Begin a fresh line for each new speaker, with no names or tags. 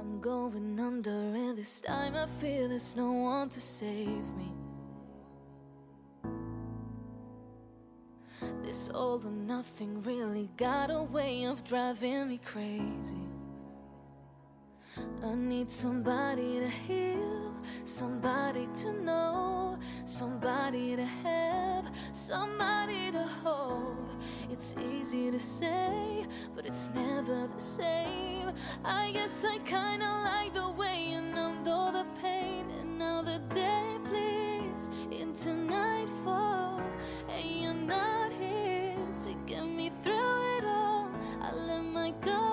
I'm going under, and this time I feel there's no one to save me. This all or nothing really got a way of driving me crazy. I need somebody to heal, somebody to know, somebody to have, somebody to hold. It's easy to say, but it's never the same. I guess I kinda like the way you numbed all the pain, and now the day bleeds into nightfall, and you're not here to get me through it all. I let my guard